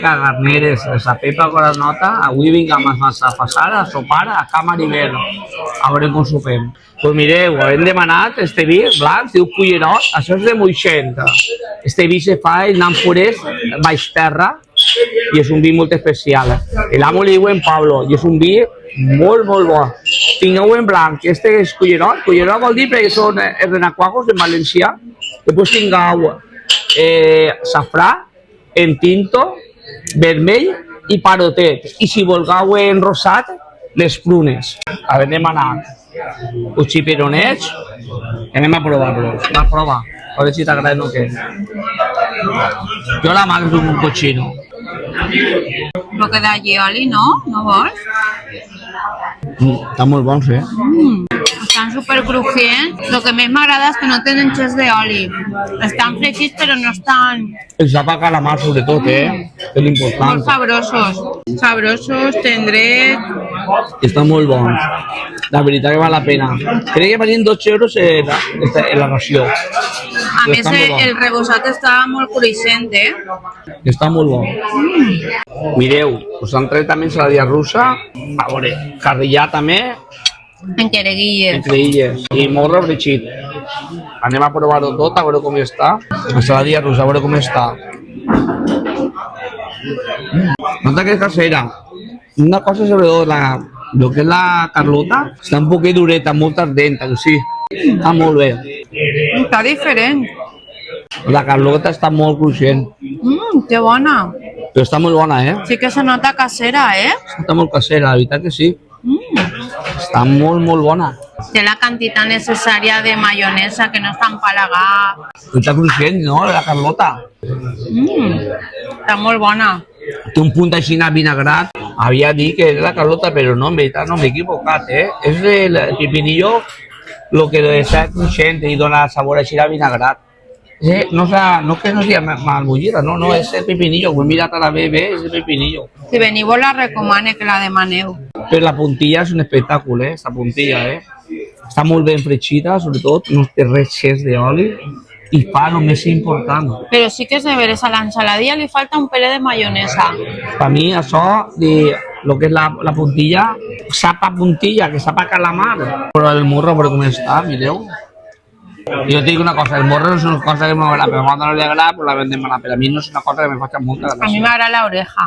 manteca, garneres, la pepa granota, avui vinc amb els a passar, a sopar, a Can Maribel. A veure com sopem. Pues mireu, hem demanat este vi blanc, diu Cullerot, això és de Moixent. Este vi se fa en àmpores baix terra i és un vi molt especial. L'amo li diuen Pablo i és un vi molt, molt bo. Tingueu en blanc, este és Cullerot. Cullerot vol dir perquè són renacuajos en valencià. Després tingueu safrà, en tinto, vermell i parotet. I si volgueu en rosat, les prunes. Havem demanat uns xipironets i anem a provar-los. Va, prova. A veure si t'agraden o què. Jo la mà és un cochino. Lo que da allioli, no? No vols? Estan molt bons, Estan super crujients. Lo que més m'agrada és que no tenen xes d'oli. Estan fregits però no estan... El sapa calamar sobretot, és l'important. Molt sabrosos. Sabrosos, tendrets... Estan molt bons. La veritat que val la pena. Crec que valien 12 euros la ració. A més, el rebossat està molt cruixent, Està molt bo. Mireu, us han tret també ensaladilla russa. A veure, carrillà també. En quereguilles. Entre illes. I morro fregit. Anem a provar-ho tot, a veure com està. Ensaladilla russa, a veure com està. Nota que és casera. Una cosa sobretot, lo que és la Carlota, està un poquet dureta, molt ardent, sí. Està molt bé. Està diferent. La Carlota està molt cruixent. Que bona. Però està molt bona, Sí que se nota casera, Està molt casera, la veritat que sí. Està molt, molt bona. Té la quantitat necessària de maionesa, que no està empalagada. Està cruixent, no, la Carlota? Està molt bona. Té un punt així vinagrat. Havia dit que era la Carlota, però no, en veritat no m'he equivocat, És el pipinillo el que està cruixent i dona sabor així a vinagrat. No que no sigui mal bullida, no, és el pipinillo. Ho he mirat a la BB, és el pipinillo. Si veniu vos la recomane que la demaneu. Però la puntilla és un espectacle, esta puntilla, Està molt ben fregida, sobretot, no té res d'oli. I fa el més important. Però sí que és de veres, a l'ensaladilla li falta un pele de maionesa. Per mi això, lo que és la puntilla, sapa puntilla, que sapa calamar. Però el morro, però com està, mireu. Jo et dic una cosa, el morro no és una cosa que m'agrada, però quan no li agrada, pues la vendem mala. Però a mi no és una cosa que me faci molta gràcia. A mi m'agrada l'oreja.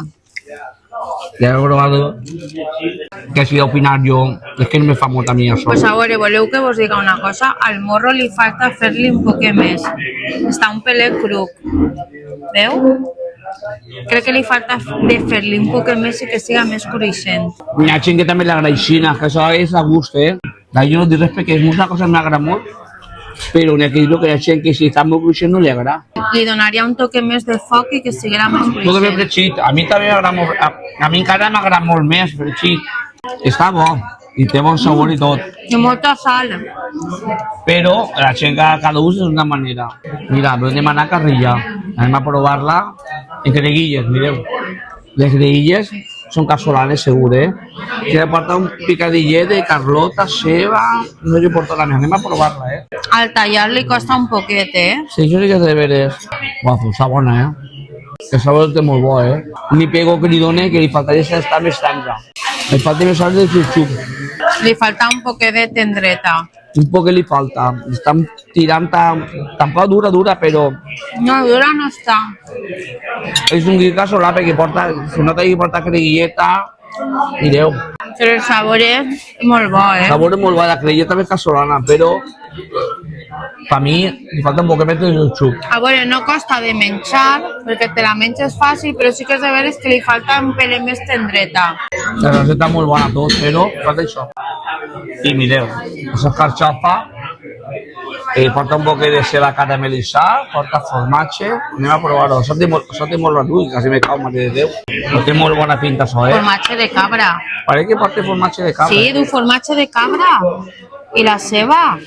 Ja he provat que si d'opinar jo, és que no me fa molt a mi això. Pues a veure, voleu que vos diga una cosa? Al morro li falta fer-li un poquet més. Està un pelet cruc. Veu? Crec que li falta de fer-li un poquet més i que siga més cruixent. Hi ha gent que també l'agraeixina, que això és a gust, Jo no dic res perquè és una cosa que m'agrada molt, però n'hi ha que hi ha gent que si està molt cruixent no li agrada. Li donaria un toque més de foc i que siguera més Tot ben cruixent. fregit, a mi també m'agrada molt, a mi encara m'agrada molt més fregit. Està bo i té bon sabor i tot, I molta sal. però la gent que cada ús és d'una manera. Mira, vam demanar carrilla, anem a provar-la en creguilles, mireu. Les creguilles són casolanes segur, que porta un picadillet de Carlota, ceba, no sé porta la meva, anem a provar-la, Al tallar li costa un poquet, Sí, això sí que és de veres. Uau, pues està bona, El sabor té molt bo, Ni pego que li done, que li faltaria estar més tendre. Li falta més sal de xup-xup. Li falta un poquet de tendreta. Un poc que li falta. Estan tirant tampoc dura, però No, dura no està. és un guic casolà perquè porta, se nota que porta creguilleta. Mireu, Però el sabor és molt bo, el sabor és molt bo, la creguilleta és casolana, però per mi li falta un poc més de xup. A veure, no costa de menjar, perquè te la menges fàcil, però sí que és de veres que li falta un pelet més tendreta. La recepta és molt bona tot, però falta això. I mireu, això és carxofa, porta un poc de ceba caramelitzada, porta formatge, anem a provar-ho. Això té molt reduït, quasi me cau, mare de Déu. Però té molt bona pinta això, Formatge de cabra. Parece que porta formatge de cabra. Sí, du formatge de cabra. I la ceba.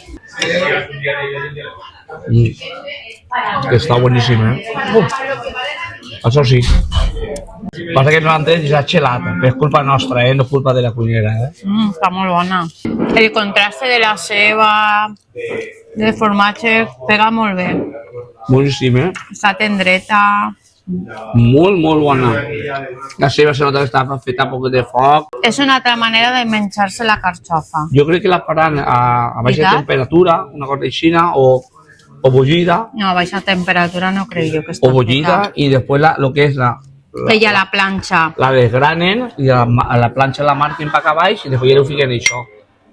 Que està boníssim, Això sí. Passa que no l'han tret i s'ha gelat, però és culpa nostra, no és culpa de la cuinera, Està molt bona. El contraste de la ceba, del formatge, pega molt bé. Boníssim, Està tendreta. Molt, molt bona. La ceba se nota que està feta a poc de foc. És una altra manera de menjar-se la carxofa. Jo crec que la faran a baixa Veritat? temperatura, una cosa així, o bullida, No, a baixa temperatura no crec jo que està o bullida, y después lo que es Que ja la planxa. la desgranen i a la planxa la marquen per baix i després ja ho fiquen això.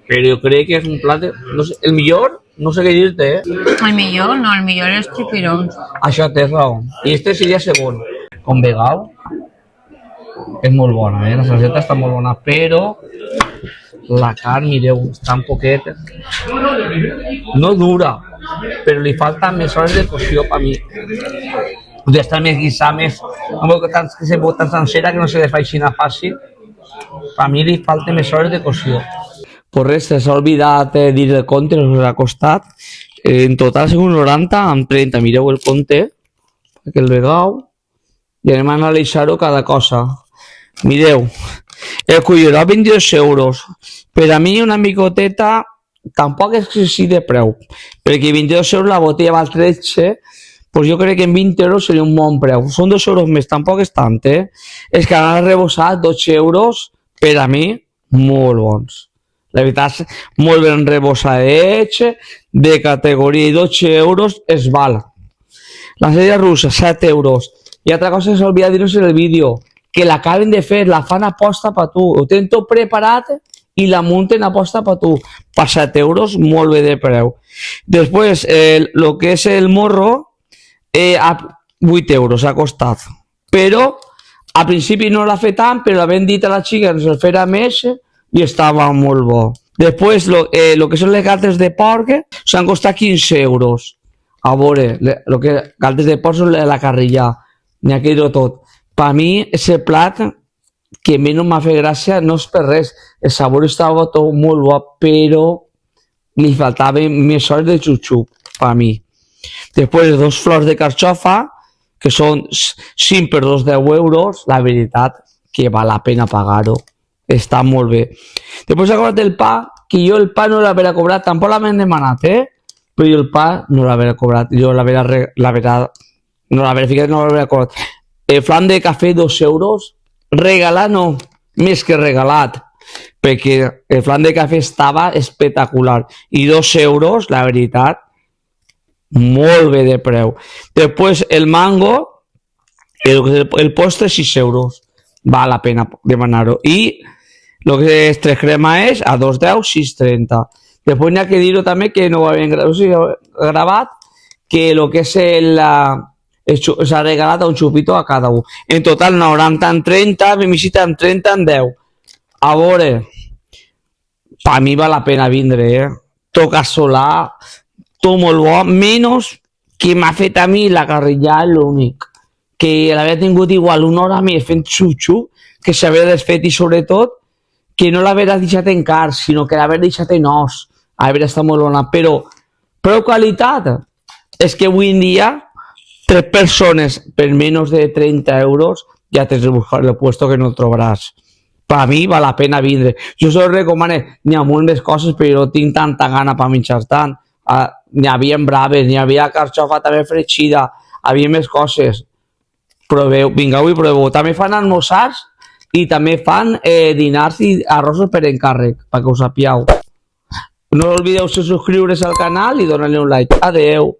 Però jo crec que és un plat, no sé, el millor, no sé què dir-te, El millor, no, el millor és xipirons. Això tens raó. I este seria segon. Com vegau, és molt bona, la salseta està molt bona, però la carn, mireu, està un poquet... No dura, però li falta més hores de cocció per mi. D'estar més guisar, més... que se pot tan sencera que no se desfa així fàcil. Per mi li falta més hores de cocció. Pues res, s'ha oblidat dir el compte, us ha costat. En total, segons 90 amb 30. Mireu el compte, que el vegau, i anem a analitzar-ho cada cosa. Mireu, el colliró 22 euros. Per a mi una micoteta tampoc és que sigui de preu, perquè 22 euros la botella val 13, pues jo crec que en 20 euros seria un bon preu. Són 2 euros més, tampoc és tant, És que han rebossat 12 euros, per a mi, molt bons. La veritat, molt ben rebossadets, de categoria, i 12 euros es val. La sèrie russa, 7 euros. I altra cosa que s'olvida dir-nos en el vídeo, que l'acaben de fer, la fan aposta per tu. Ho tenen tot preparat i la munten aposta per tu. Per 7 euros, molt bé de preu. Després, el que és el morro, a 8 euros ha costat. Però, al principi no l'ha fet tant, però l'havien dit a la xica que ens fera més i estava molt bo. Després, el que són les galtes de porc s'han costat 15 euros. A veure, el que galtes de porc són la carrilla, n'hi ha que dir-ho tot. Per mi, aquest plat, que a mi no m'ha fet gràcia, no és per res. El sabor estava tot molt bo, però li faltava més hores de xup-xup, per mi. Després, 2 flors de carxofa, que són 5 per 2, 10 euros, la veritat que val la pena pagar-ho. Està molt bé. Després ha cobrat el pa, que jo el pa no l'havia cobrat, tampoc l'havien demanat, però jo el pa no l'havia cobrat, jo l'havia ficat, no l'havia cobrat. El flan de cafè, 2 euros, regalat no, més que regalat, perquè el flan de cafè estava espectacular, i 2 euros, la veritat, molt bé de preu. Després el mango, el postre, 6 euros, val la pena demanar-ho, i el que és 3 crema és a 2,10, 6,30. Després n'hi ha que dir-ho també, que no ho havien gravat, que el que és s'ha regalat a un xupito a cada un. En total 90 en 30, visita en 30 en 10. A veure, per mi val la pena vindre, Toca solar, tot molt bo, menys que m'ha fet a mi la carrilla, l'únic. Que l'havia tingut igual una hora més fent xup-xup, que s'havia desfet i sobretot que no l'havia deixat en car, sinó que l'havia deixat en os. Havia estat molt bona, però qualitat és que avui en dia 3 persones per menys de 30 euros ja tens de buscar el puesto que no el trobaràs. Per a mi val la pena vindre. Jo us recomano, n'hi ha moltes coses, però no tinc tanta gana per menjar tant. N'hi havia braves, n'hi havia carxofa també fregida, havia més coses. Proveu, vingueu i proveu. També fan almoçars i també fan dinars i arrossos per encàrrec, perquè ho sapigueu. No oblideu subscriure's al canal i donar-li un like. Adeu.